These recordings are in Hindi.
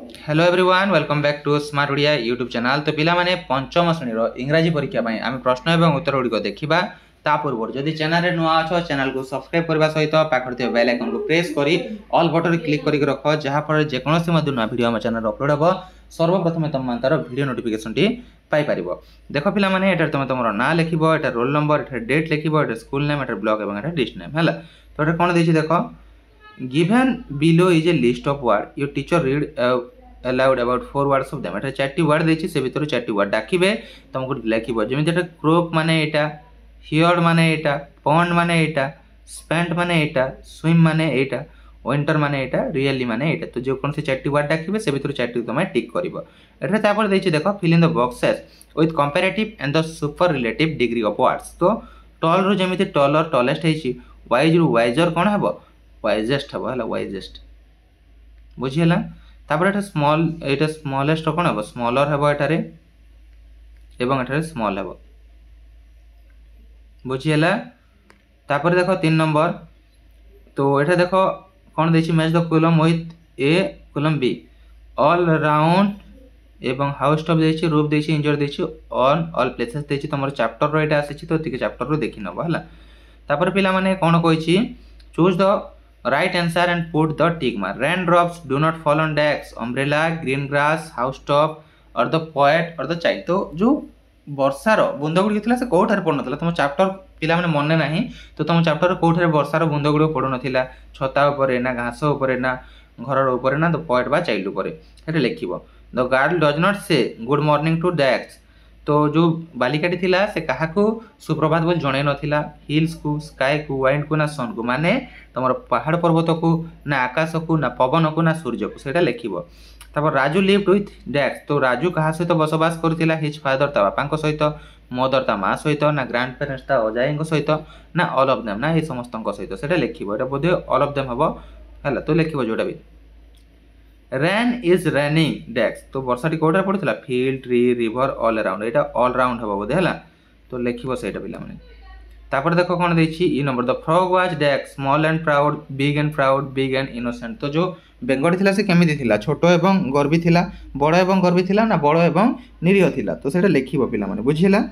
Hello everyone welcome back to smart Odia YouTube channel. तो पिला माने पंचम श्रेणी इंग्राजी परीक्षा आम प्रश्न और उत्तर गुड़िक देखा ता पूर्व जदि चैनल नुआ अच्छ चैनल को सब्सक्राइब करने सहित पाखर थे बेल आइकन को प्रेस करी ऑल बटन क्लिक करके रख जहाँफल जेकोसी नुआ वीडियो आम चैनल अपलोड हम सर्वप्रथम तुम तार वीडियो नोटिफिकेशन टी पाइपर। देख पिला माने तुम तुम ना लिख रोल नंबर डेट लिख स्कूल नेम ब्लॉक और डिस्ट्रिक्ट नेम है। तो ये कौन देख given below is a list of word your teacher read aloud about 4 words of them। Etah 4टी word देछि से भितर 4टी वर्ड डाकिबे तुमको लिखिबो जेमिति एटा क्रॉप माने एटा हियर माने एटा पॉन्ड माने एटा स्पेंट माने एटा स्विम माने एटा विंटर माने एटा रियली माने एटा। तो जो कोन से 4टी वर्ड डाकिबे से भितर 4टी तुम टिक करिवो। एटा तापर देछि देखो fill in the boxes with comparative and the superlative degree of words. तो टॉल रो जेमिति टॉलर टॉलेस्ट हेछि वाइज रो वाइजर कोन हेबो वाइजेस्ट हम है वाइजेस्ट बुझीगला। तापर एटा स्मॉल एटा स्मॉलेस्ट कोन हम स्मॉलर हम एटारे एवं एटारे स्मॉल हम बुझीगला। तापर देखो 3 नंबर तो एटा देखो कोन देछि match the column with a column B all round एवं हाउस टॉप देछि रूफ देछि इंजर देछि ऑन ऑल प्लेसेस देछि तमर चैप्टर रो एटा आछि तो ठीक चैप्टर रो देखि नबो हला। तापर पिला माने कोन कहिछि choose the right answer and put the tick mark। raindrops do not fall on decks umbrella green grass housetop or the poet or the child। तो जो वर्षार बुंद गुड़ी थी से कौटार पड़ ना तुम चैप्टर पिला माने मन ना तो तुम चैप्टर कौटार वर्षार बुंद गुड़ पड़ ना छता उपरे ना घास उपरे ना घर उपरे ना द पोएट बा चाइल्ड उपरे लिख द गर्ल डज नॉट से गुड मॉर्निंग टू डेक्स। तो जो बालिकाटी थिला से कहा को सुप्रभात बोल जणे नथिला हिल्स को स्काई को वाइंड को ना सन को माने तमर पहाड़ पर्वत को ना आकाश को ना पवन को ना सूर्य को सेटा लिखिबो। तापर राजू लिव्ड विथ डेक्स। तो राजू कहा सहित बसवास करथिला हिज फादर ता बापा सहित मदर ता माँ सहित ना ग्रांड पेरेंट्स ता अजाई सहित ना ऑल ऑफ देम ना ये समस्त सहित सेटा लिखिबो। एटा बोधे ऑल ऑफ देम हबो हला। तो लिखिबो जोटा भी रेन इज रेनिंग डेक्स। तो वर्षाटी कौटार पड़ता field tree river all around एटा ऑल राउंड हम बोधे है। तो लिखो से पिला माने। तापर देखो कौन देखिए ई नंबर द फ्रॉग वाज डेक्स small and proud big and innocent. तो जो बेंगटी थिला से केमिति थिला छोट एवं गर्वी थिला बड़ एवं गर्वी थिला ना बड़ एवं निरीह थिला। तो सेटा लिखिबो पिला माने बुझिला।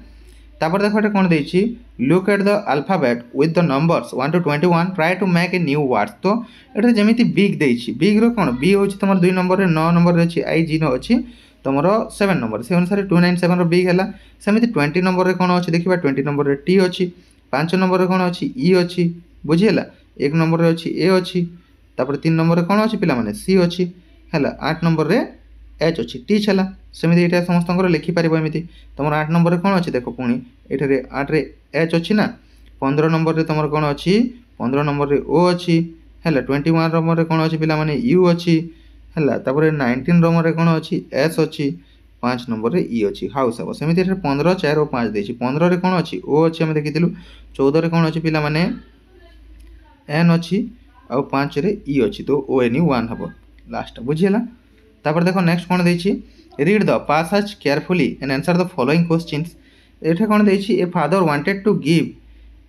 तापर देखो एटा कौन देछि look at the alphabet with the numbers 1 to 21 try to make a new words. तो एटा जेमिति बिग देछि बिग रो कोन बी होछि तमर 2 नंबर रे 9 नंबर रे अछि आई जी नो अछि तमर 7 नंबर से अनुसार 297 रो बिग हैला। सेमिति 20 नंबर रे कोन अछि देखिबा 20 नंबर रे टी अछि 5 नंबर रे कोन अछि ई अछि बुझिला 1 नंबर रे अछि ए अछि तापर 3 नंबर रे कोन अछि पिला माने सी अछि हैला 8 नंबर रे एच अच्छी टीच है सेमती ये समस्त लिखिपर एमती तुम 8 नंबर कौन अच्छी देख पुणी ये 8 रे एच अच्छी ना 15 नंबर रे तुम कौन अच्छी 15 नंबर रे ओ अच्छी है 21 नंबर रे कौन अच्छी पिला माने यू अच्छी है 19 नंबर रे कौन अच्छी एस अच्छी 5 नंबर रे ई अच्छी हाउस हम सेमती 15 4 और 5 देती 15 रे कौन अच्छी ओ अच्छी आम देखी 14 रे कौन अच्छी पिला माने एन अच्छी आउ 5 रे ई अच्छी तो ओ एन यू 1 हम लास्ट बुझीला। तापर देखो नेक्स्ट कौन देछि read the passage carefully and answer the following questions. एठा कौन देछि a father wanted to give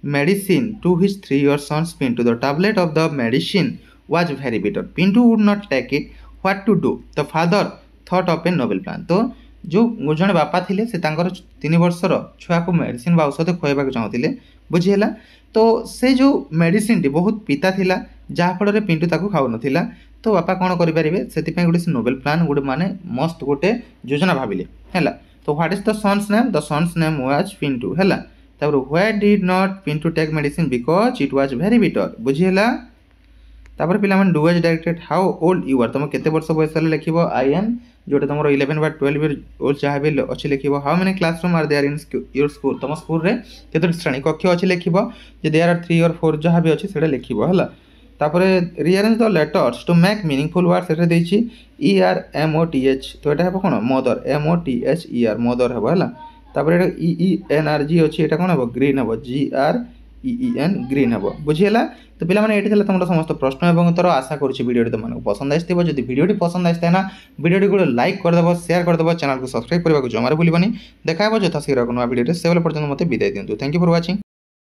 medicine to his 3 year sons Pintu the tablet of the medicine was very bitter Pintu would not take it what to do the father thought of a noble plan. तो जो जड़े बापा थिले से तांकर 3 वर्षर छुआ को मेडिसिन बा औषध खुआइबा चाहूले बुझीला। तो से जो मेडिसिन टी बहुत पिता थिला जहाँफल पिंटू ताकू खाऊ नथिला तो बापा कौन करेंगे से गोटे नोबेल प्लान गोटे माने मस्त गोटे योजना भाविले है। तो what is the son's name the son's name was Pintu है। Why did not Pintu take medicine because it was very bitter बुझीला। तापर पिला माने do as directed how old you are तुम केते वर्ष बयस लिखिबो आई एम जोटा तुम 11 बा 12 इयर ओल्ड जहाँ भी अच्छी लिखिबो how many classroom are there in your school तुम स्कूल रे केते श्रेणी कक्ष अच्छी लिखिबो जे देयर आर 3 or 4 जहाँ भी अच्छी सेटा लिखिबो है। तापर rearrange the letters to make meaningful words एटा देछि E R M O T H तो एटा हेबो कोन mother M O T H E R mother हेबो हला। तापर एटा ई ई एन आर जी अछि एटा कोन हेबो ग्रीन हेबो G R E E N green हेबो बुझिला। तो पिला माने एटा थला तुमरा समस्त प्रश्न एवं उत्तर आशा करछि वीडियो तुमको पसंद आइथिबो जदि वीडियो पसंद आइथे ना वीडियो को लाइक कर देबो शेयर कर देबो चैनल को सब्सक्राइब करबा को जमारे भूलिबनी। देखाबो जथा शीघ्र कोनो वीडियो से सेवल पर्यंत मते विदाय दियंतु। Thank you for watching.